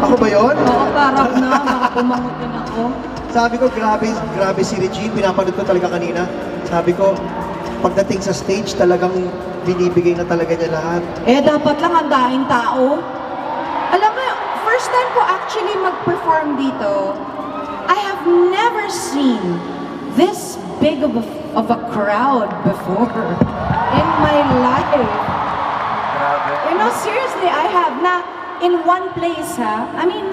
Ako ba yun? Oo, parang na. Makapumangutin ako. Sabi ko, grabe si Regine. Pinapanood ko talaga kanina. Sabi ko, pagdating sa stage, talagang binibigay na talaga niya lahat. Eh, dapat lang ang dahing tao. Alam mo, first time ko actually mag-perform dito, I have never seen this big of a crowd before in my life. You know, seriously, I have na in one place, ha? I mean,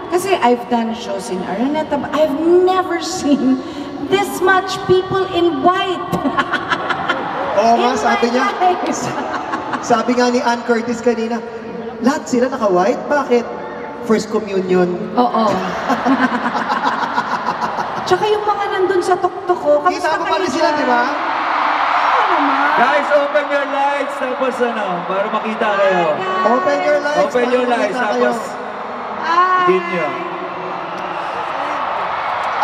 kasi I've done shows in Araneta, but I've never seen this much people in white. Oo nga, sabi niya. Sabi nga ni Ann Curtis kanina, lahat sila naka-white? Bakit? First communion. Oo. Tsaka yung mga nandun sa tuktok ko, kita mo pa rin sila, di ba? Oo naman. Guys, open your lights, tapos ano, para makita kayo. Open your lights. Open your lights, tapos din nyo.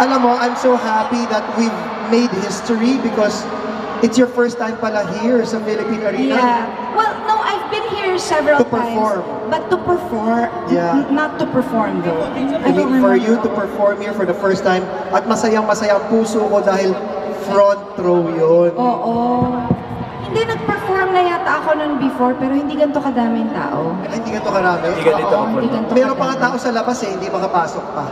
Alam mo, I'm so happy that we've made history because it's your first time pala here sa Philippine Arena. Yeah. Well, no, I've been here several To perform. times. But to perform, Yeah. not to perform though. I mean, for you to perform here for the first time, at masayang-masaya ang puso ko dahil front row yun. Oo. Hindi, nag-perform na yata ako nun before, pero hindi ganito kadaming tao. Hindi ganito karami. Hindi ganito Oo, hindi ganito Meron pa nga kadami. tao sa labas eh, hindi makapasok pa.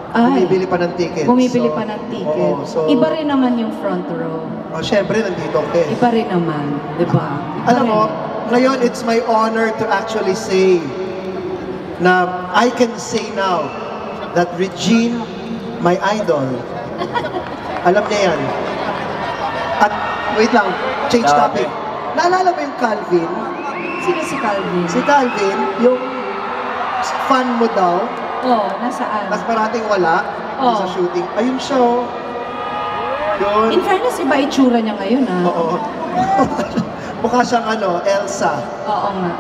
Ay, Bumibili pa ng tickets. Bumibili So, pa ng ticket. oo, so, Iba rin naman yung front row. Oh, syempre, nandito ka eh. Iba rin naman, di ba? Iba Alam rin. mo, ngayon it's my honor to actually say na I can say now that Regine, my idol, alam niya yan. At wait lang, change topic. Naalala mo yung Calvin? Sino si Calvin? Si Calvin, yung fan mo daw, Oo, nasaan? tapos parating wala Oo. sa shooting. Ayun siya, oh. Yun. In fairness, iba itsura niya ngayon, ha? Oo. Mukha siyang ano, Elsa. Oo nga.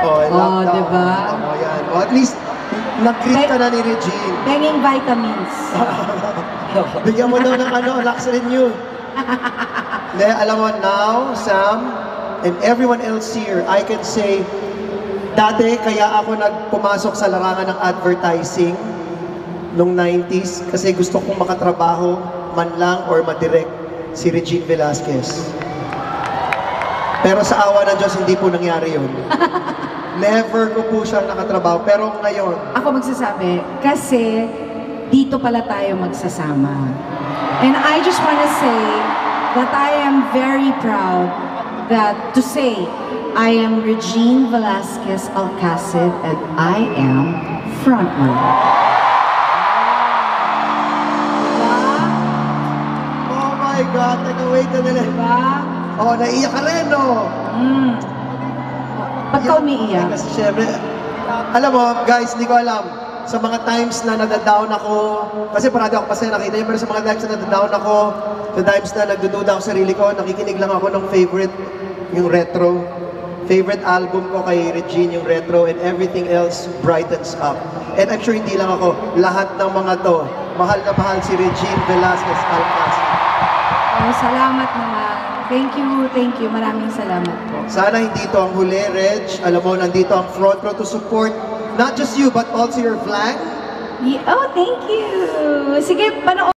Oh, I love that. diba? Oh, yan. Oh, at least, nag-greet ka na ni Regine. Banging vitamins. Bigyan mo daw ng ano, Laxarin you. Hindi, alam mo, now, Sam, and everyone else here, I can say, dati, kaya ako pumasok sa larangan ng advertising noong 90s kasi gusto kong makatrabaho man lang or madirect si Regine Velasquez. Pero sa awa ng Diyos, hindi po nangyari yun. Never ko po siyang nakatrabaho. Pero ngayon, Ako magsasabi, kasi dito pala tayo magsasama. And I just want to say that I am very proud that to say I am Regine Velasquez Alcacid and I am frontman. oh my God, nag-wait na nila. Diba? Oh, naiyak ka rin, no? Ba't ka umiiyak? Kasi syempre, alam mo, guys, hindi ko alam. Sa mga times na nadadown ako, kasi parati ako pasaya nakita niyo, pero sa mga times na nadadown ako, sa times na nagdududa ako sa sarili ko, nakikinig lang ako ng favorite, yung retro. Favorite album ko kay Regine, yung retro, and everything else brightens up. And I'm sure hindi lang ako, lahat ng mga to, mahal na mahal si Regine Velasquez Alcacid. Oh, salamat naman. Thank you. Maraming salamat po. Sana hindi to ang huli, Reg. Alam mo, nandito ang front row to support not just you, but also your flag. Oh, thank you. Sige, panoorin.